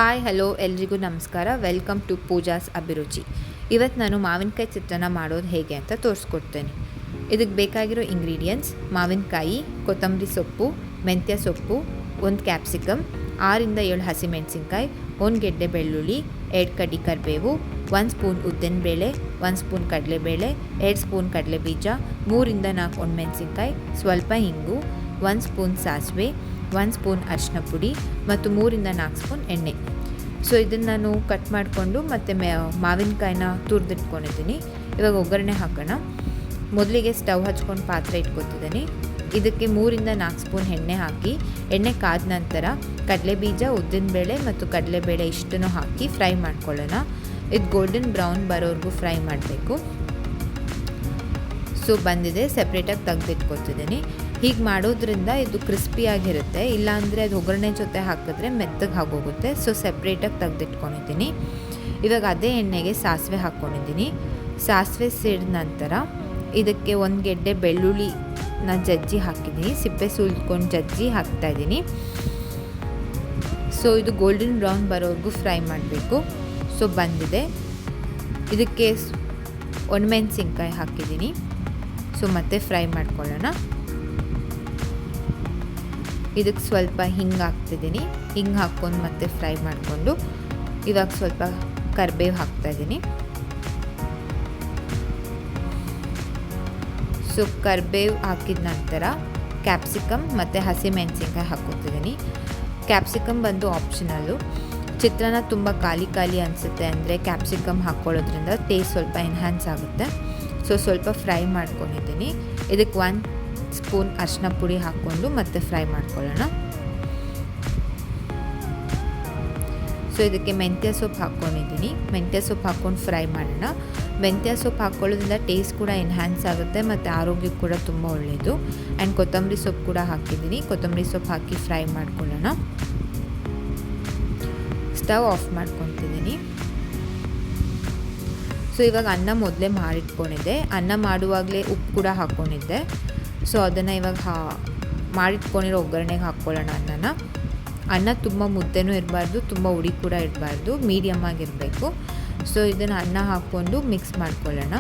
Hi hello ಎಲ್ರಿಗೂ ನಮಸ್ಕಾರ. Welcome to Pooja's ಅಭಿರುಚಿ. ಇವತ್ತು ನಾನು ಮಾವಿನಕಾಯಿ ಚಿತ್ರಾನ್ನ ಮಾಡೋದು ಹೇಗೆ ಅಂತ ತೋರಿಸ್ಕೊಡ್ತೇನೆ. ಇದಕ್ಕೆ ಬೇಕಾಗಿರೋ ಇಂಗ್ರೀಡಿಯೆಂಟ್ಸ್: ಮಾವಿನಕಾಯಿ, ಕೊತ್ತಂಬರಿ ಸೊಪ್ಪು, ಮೆಂತ್ಯ ಸೊಪ್ಪು, ಒಂದು ಕ್ಯಾಪ್ಸಿಕಮ್, 6-7 ಹಸಿಮೆಣಸಿನ್ಕಾಯಿ, 1 ಗೆಡ್ಡೆ ಬೆಳ್ಳುಳ್ಳಿ, 2 ಕಡ್ಡಿ ಕರಿಬೇವು, 1 ಸ್ಪೂನ್ ಉದ್ದಿನಬೇಳೆ, 1 ಸ್ಪೂನ್ ಕಡಲೆಬೇಳೆ, 2 ಸ್ಪೂನ್ ಕಡಲೆಬೀಜ, 3-4 ಒಣಮೆಣಸಿನ್ಕಾಯಿ, ಸ್ವಲ್ಪ ಹಿಂಗು, 1 ಸ್ಪೂನ್ ಸಾಸಿವೆ, 1 ಸ್ಪೂನ್ ಅರಿಶಿನ ಪುಡಿ ಮತ್ತು 3-4 ಸ್ಪೂನ್ ಎಣ್ಣೆ. ಸೊ ಇದನ್ನು ನಾನು ಕಟ್ ಮಾಡಿಕೊಂಡು ಮತ್ತು ಮಾವಿನಕಾಯಿನ ತುರಿದಿಟ್ಕೊಂಡಿದ್ದೀನಿ. ಇವಾಗ ಒಗ್ಗರಣೆ ಹಾಕೋಣ. ಮೊದಲಿಗೆ ಸ್ಟವ್ ಹಚ್ಕೊಂಡು ಪಾತ್ರೆ ಇಟ್ಕೊತಿದ್ದೀನಿ. ಇದಕ್ಕೆ 3-4 ಸ್ಪೂನ್ ಎಣ್ಣೆ ಹಾಕಿ, ಎಣ್ಣೆ ಕಾದ ನಂತರ ಕಡಲೆಬೀಜ, ಉದ್ದಿನಬೇಳೆ ಮತ್ತು ಕಡಲೆಬೇಳೆ ಇಷ್ಟನ್ನು ಹಾಕಿ ಫ್ರೈ ಮಾಡ್ಕೊಳ್ಳೋಣ. ಇದು ಗೋಲ್ಡನ್ ಬ್ರೌನ್ ಬರೋವರೆಗೂ ಫ್ರೈ ಮಾಡಬೇಕು. ಸೊ ಬಂದಿದೆ, ಸೆಪ್ರೇಟಾಗಿ ತೆಗೆದಿಟ್ಕೊತಿದ್ದೀನಿ. ಹೀಗೆ ಮಾಡೋದ್ರಿಂದ ಇದು ಕ್ರಿಸ್ಪಿಯಾಗಿರುತ್ತೆ, ಇಲ್ಲಾಂದರೆ ಅದು ಒಗ್ಗರಣೆ ಜೊತೆ ಹಾಕಿದ್ರೆ ಮೆತ್ತಗೆ ಆಗೋಗುತ್ತೆ. ಸೊ ಸೆಪ್ರೇಟಾಗಿ ತೆಗೆದಿಟ್ಕೊಂಡಿದ್ದೀನಿ. ಇವಾಗ ಅದೇ ಎಣ್ಣೆಗೆ ಸಾಸಿವೆ ಹಾಕ್ಕೊಂಡಿದ್ದೀನಿ. ಸಾಸಿವೆ ಸಿಡಿದ ನಂತರ ಇದಕ್ಕೆ 1 ಗೆಡ್ಡೆ ಬೆಳ್ಳುಳ್ಳಿನ ಜಜ್ಜಿ ಹಾಕಿದ್ದೀನಿ. ಸಿಪ್ಪೆ ಸುಲ್ಕೊಂಡು ಜಜ್ಜಿ ಹಾಕ್ತಾಯಿದ್ದೀನಿ. ಸೊ ಇದು ಗೋಲ್ಡನ್ ಬ್ರೌನ್ ಬರೋವರೆಗೂ ಫ್ರೈ ಮಾಡಬೇಕು. ಸೊ ಬಂದಿದೆ. ಇದಕ್ಕೆ ಒಣಮೆಣಸಿನ್ಕಾಯಿ ಹಾಕಿದ್ದೀನಿ. ಸೊ ಮತ್ತೆ ಫ್ರೈ ಮಾಡ್ಕೊಳ್ಳೋಣ. ಇದಕ್ಕೆ ಸ್ವಲ್ಪ ಹಿಂಗೆ ಹಾಕ್ತಿದ್ದೀನಿ. ಹಿಂಗೆ ಹಾಕ್ಕೊಂಡು ಮತ್ತೆ ಫ್ರೈ ಮಾಡಿಕೊಂಡು ಇವಾಗ ಸ್ವಲ್ಪ ಕರಿಬೇವು ಹಾಕ್ತಾಯಿದ್ದೀನಿ. ಸೊ ಕರಿಬೇವು ಹಾಕಿದ ನಂತರ ಕ್ಯಾಪ್ಸಿಕಮ್ ಮತ್ತು ಹಸಿಮೆಣಸಿನ್ಕಾಯಿ ಹಾಕ್ಕೊತಿದ್ದೀನಿ. ಕ್ಯಾಪ್ಸಿಕಮ್ ಬಂದು ಆಪ್ಷನಲ್ಲು. ಚಿತ್ರಾನ್ನ ತುಂಬ ಖಾಲಿ ಅನಿಸುತ್ತೆ ಅಂದರೆ ಕ್ಯಾಪ್ಸಿಕಮ್ ಹಾಕ್ಕೊಳ್ಳೋದ್ರಿಂದ ಟೇಸ್ಟ್ ಸ್ವಲ್ಪ ಎನ್ಹ್ಯಾನ್ಸ್ ಆಗುತ್ತೆ. ಸೊ ಸ್ವಲ್ಪ ಫ್ರೈ ಮಾಡ್ಕೊಂಡಿದ್ದೀನಿ. ಇದಕ್ಕೆ 1 ಸ್ಪೂನ್ ಅರಿಶಿನ ಪುಡಿ ಹಾಕ್ಕೊಂಡು ಮತ್ತೆ ಫ್ರೈ ಮಾಡ್ಕೊಳ್ಳೋಣ. ಸೊ ಇದಕ್ಕೆ ಮೆಂತ್ಯ ಸೊಪ್ಪು ಹಾಕ್ಕೊಂಡಿದ್ದೀನಿ. ಮೆಂತ್ಯ ಸೊಪ್ಪು ಹಾಕ್ಕೊಂಡು ಫ್ರೈ ಮಾಡೋಣ. ಮೆಂತ್ಯ ಸೊಪ್ಪು ಹಾಕ್ಕೊಳ್ಳೋದ್ರಿಂದ ಟೇಸ್ಟ್ ಕೂಡ ಎನ್ಹ್ಯಾನ್ಸ್ ಆಗುತ್ತೆ ಮತ್ತು ಆರೋಗ್ಯಕ್ಕೆ ಕೂಡ ತುಂಬ ಒಳ್ಳೆಯದು. ಆ್ಯಂಡ್ ಕೊತ್ತಂಬರಿ ಸೊಪ್ಪು ಕೂಡ ಹಾಕಿದ್ದೀನಿ. ಕೊತ್ತಂಬರಿ ಸೊಪ್ಪು ಹಾಕಿ ಫ್ರೈ ಮಾಡ್ಕೊಳ್ಳೋಣ. ಸ್ಟವ್ ಆಫ್ ಮಾಡ್ಕೊತಿದ್ದೀನಿ. ಸೊ ಇವಾಗ ಅನ್ನ ಮೊದಲೇ ಮಾಡಿಟ್ಕೊಂಡಿದ್ದೆ. ಅನ್ನ ಮಾಡುವಾಗಲೇ ಉಪ್ಪು ಕೂಡ ಹಾಕ್ಕೊಂಡಿದ್ದೆ. ಸೊ ಅದನ್ನು ಇವಾಗ ಮಾಡಿಟ್ಕೊಂಡಿರೋ ಒಗ್ಗರಣೆಗೆ ಹಾಕ್ಕೊಳ್ಳೋಣ. ಅನ್ನ ತುಂಬ ಮುದ್ದೆನೂ ಇರಬಾರ್ದು, ತುಂಬ ಉಡಿ ಕೂಡ ಇರಬಾರ್ದು, ಮೀಡಿಯಮ್ ಆಗಿರಬೇಕು. ಸೊ ಇದನ್ನು ಅನ್ನ ಹಾಕ್ಕೊಂಡು ಮಿಕ್ಸ್ ಮಾಡ್ಕೊಳ್ಳೋಣ.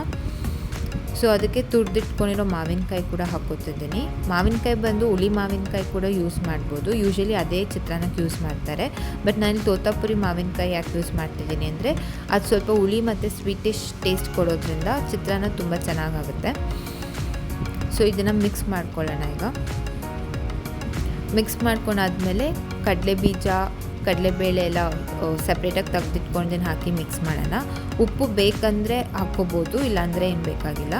ಸೊ ಅದಕ್ಕೆ ತುರಿದಿಟ್ಕೊಂಡಿರೋ ಮಾವಿನಕಾಯಿ ಕೂಡ ಹಾಕ್ಕೊತಿದ್ದೀನಿ. ಮಾವಿನಕಾಯಿ ಬಂದು ಹುಳಿ ಮಾವಿನಕಾಯಿ ಕೂಡ ಯೂಸ್ ಮಾಡ್ಬೋದು. ಯೂಶ್ವಲಿ ಅದೇ ಚಿತ್ರಾನ್ನಕ್ಕೆ ಯೂಸ್ ಮಾಡ್ತಾರೆ. ಬಟ್ ನಾನು ತೋತಾಪುರಿ ಮಾವಿನಕಾಯಿ ಯಾಕೆ ಯೂಸ್ ಮಾಡ್ತಿದ್ದೀನಿ ಅಂದರೆ ಅದು ಸ್ವಲ್ಪ ಹುಳಿ ಮತ್ತು ಸ್ವೀಟಿಶ್ ಟೇಸ್ಟ್ ಕೊಡೋದ್ರಿಂದ ಚಿತ್ರಾನ್ನ ತುಂಬ ಚೆನ್ನಾಗಾಗುತ್ತೆ. ಸೊ ಇದನ್ನು ಮಿಕ್ಸ್ ಮಾಡ್ಕೊಳ್ಳೋಣ. ಈಗ ಮಿಕ್ಸ್ ಮಾಡ್ಕೊಂಡಾದ್ಮೇಲೆ ಕಡಲೆಬೀಜ, ಕಡಲೆಬೇಳೆ ಎಲ್ಲ ಸಪ್ರೇಟಾಗಿ ತೆಗೆದಿಟ್ಕೊಂಡಿದ್ದೀನಿ, ಹಾಕಿ ಮಿಕ್ಸ್ ಮಾಡೋಣ. ಉಪ್ಪು ಬೇಕಂದರೆ ಹಾಕ್ಕೋಬೋದು, ಇಲ್ಲಾಂದರೆ ಏನು ಬೇಕಾಗಿಲ್ಲ.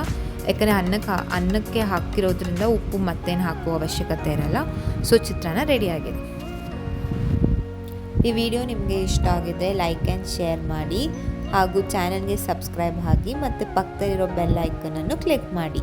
ಯಾಕಂದರೆ ಅನ್ನಕ್ಕೆ ಹಾಕಿರೋದ್ರಿಂದ ಉಪ್ಪು ಮತ್ತೇನು ಹಾಕೋ ಅವಶ್ಯಕತೆ ಇರಲ್ಲ. ಸೊ ಚಿತ್ರಾನ್ನ ರೆಡಿಯಾಗಿದೆ. ಈ ವಿಡಿಯೋ ನಿಮಗೆ ಇಷ್ಟ ಆಗಿದೆ ಲೈಕ್ ಆ್ಯಂಡ್ ಶೇರ್ ಮಾಡಿ, ಹಾಗೂ ಚಾನಲ್ಗೆ ಸಬ್ಸ್ಕ್ರೈಬ್ ಆಗಿ ಮತ್ತು ಪಕ್ಕದಲ್ಲಿರೋ ಬೆಲ್ ಐಕನನ್ನು ಕ್ಲಿಕ್ ಮಾಡಿ.